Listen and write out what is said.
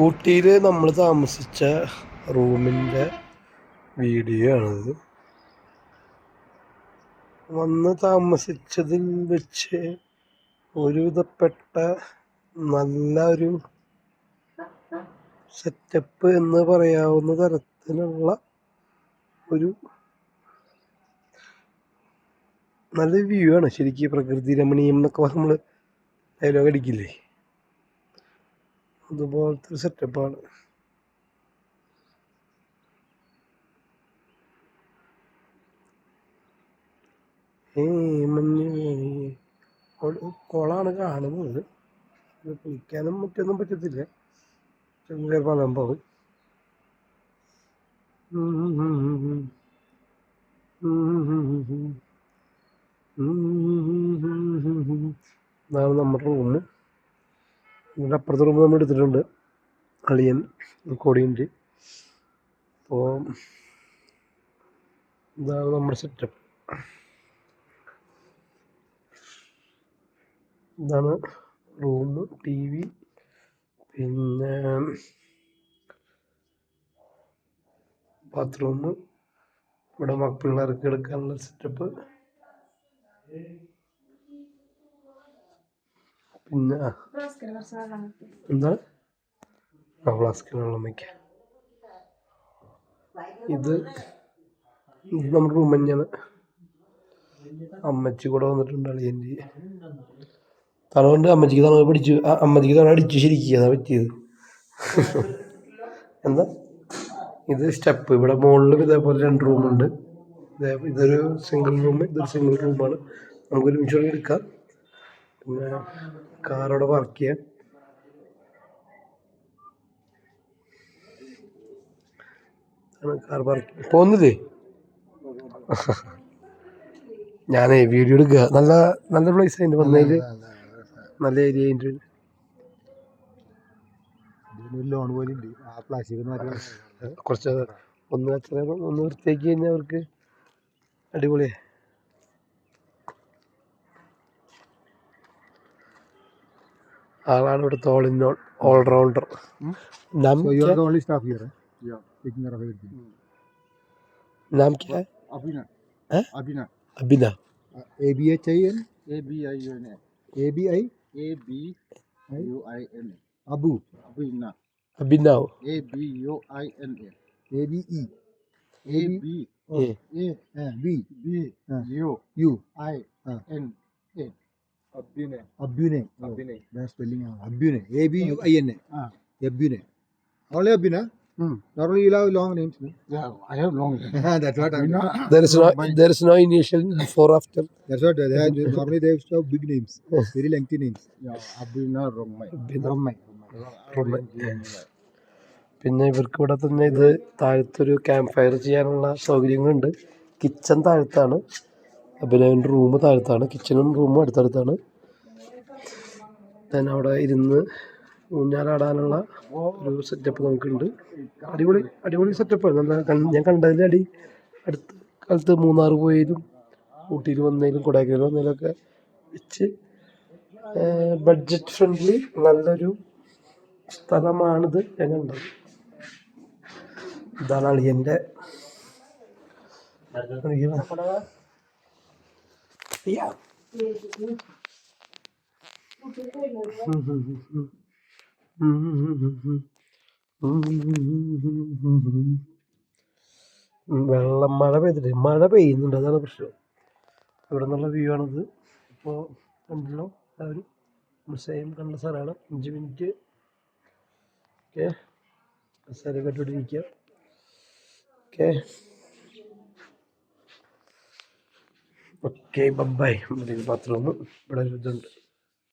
ഊട്ടിയിൽ നമ്മൾ താമസിച്ച റൂമിൻ്റെ വീഡിയോ ആണിത്. വന്ന് താമസിച്ചതിൽ വെച്ച് ഒരുവിധപ്പെട്ട നല്ലൊരു സെറ്റപ്പ് എന്ന് പറയാവുന്ന തരത്തിലുള്ള ഒരു നല്ല വ്യൂ ആണ്. ശരിക്കും പ്രകൃതി രമണീയം എന്നൊക്കെ നമ്മൾ ഡയലോഗ് അടിക്കില്ലേ, അതുപോലത്തെ ഒരു സെറ്റപ്പാണ്. മഞ്ഞ് കുളമാണ് കാണുന്നത്. കുളിക്കാനും മറ്റൊന്നും പറ്റത്തില്ല, ചെറുപ്പം പോകും. ഇതാണ് നമ്മുടെ റൂം. ഇതിൻ്റെ അപ്പുറത്തെ റൂം നമ്മൾ എടുത്തിട്ടുണ്ട്, അളിയൻ കൊടിയുണ്ട്. അപ്പോൾ ഇതാണ് നമ്മുടെ സെറ്റപ്പ്. ഇതാണ് റൂം, ടി വി, പിന്നെ ബാത്റൂം, ഇവിടെ പിള്ളേർക്ക് എടുക്കാനുള്ള സെറ്റപ്പ്, പിന്നെ എന്താ ഫ്ലാസ്കിന് വെള്ളം വയ്ക്കാം. ഇത് നമ്മുടെ റൂം തന്നെയാണ്. അമ്മച്ചി കൂടെ വന്നിട്ടുണ്ട്, അളിയൻ്റെ തണുകൊണ്ട് അമ്മച്ചിക്ക് തണവ് പിടിച്ചു, അമ്മച്ചിക്ക് തണവ് അടിച്ചു ശരിക്കും, അതാ പറ്റിയത്. എന്താ ഇത് സ്റ്റെപ്പ്, ഇവിടെ മുകളിലും ഇതേപോലെ 2 റൂമുണ്ട്. ഇതൊരു സിംഗിൾ റൂം, ഇതൊരു സിംഗിൾ റൂമാണ്. നമുക്കൊരു നിമിഷം എടുക്കാം. പിന്നെ കാറവിടെ പാർക്ക് ചെയ്യാം. കാർ പാർക്ക് പോകുന്നില്ലേ? ഞാനേ വീഡിയോ എടുക്കുക. നല്ല നല്ല പ്ലേസ് അതിൻ്റെ വന്നതിൽ, നല്ല ഏരിയ അതിൻ്റെ. കുറച്ച് ഒന്ന് വൃത്തിയാക്കി കഴിഞ്ഞാൽ അവർക്ക് അടിപൊളിയാ. ആളാണ് ഇവിടുത്തെ ഓൾറൗണ്ടർ. नाम क्या है? अभिना. ABHIN Abu Abhinav ABUINA Abune. That's spelling Abune. ABUINA. Abune. Only Abune. Normally you have long names. No? Yeah, I have long names. That's what I mean. There is no initial before after. That's what they have. Normally they have big names, very lengthy names. Yeah, Abuna Romai. പിന്നെ ഇവർക്ക് ഇവിടെ തന്നെ ഇത് താഴത്തൊരു camp fire ചെയ്യാനുള്ള സൗകര്യങ്ങളുണ്ട്. Kitchen താഴത്താണ്, അഭിനവൻ്റെ room താഴത്താണ്, കിച്ചണും റൂമും അടുത്തടുത്താണ്. then അവിടെ ഇരുന്ന് ഊഞ്ഞാലാടാനുള്ള ഒരു സെറ്റപ്പ് നമുക്കുണ്ട്. അടിപൊളി സെറ്റപ്പാണ്. നല്ല ഞാൻ കണ്ടതിൽ അടുത്ത കാലത്ത് മൂന്നാർ പോയതിലും ഊട്ടിയിൽ വന്നതിലും കൊടൈക്കനാൽ വന്നതിലൊക്കെ വെച്ച് ബഡ്ജറ്റ് ഫ്രണ്ട്ലി നല്ലൊരു സ്ഥലമാണിത് ഞാൻ കണ്ടത്. ഇതാണ് അളിയൻ്റെ. മഴ പെയ്യുന്നുണ്ട്, അതാണ് പ്രശ്നം. ഇവിടെ നിന്നുള്ള വ്യൂ ആണിത്. ഇപ്പോൾ കണ്ടല്ലോ എല്ലാവരും, സെയിം കണ്ട സ്ഥലമാണ്. 5 മിനിറ്റ് ഓക്കെ സ്ഥലം കെട്ടിട്ടിരിക്കുക. Okay bye. ബാത്റൂം ഇവിടെ ഇതുണ്ട്.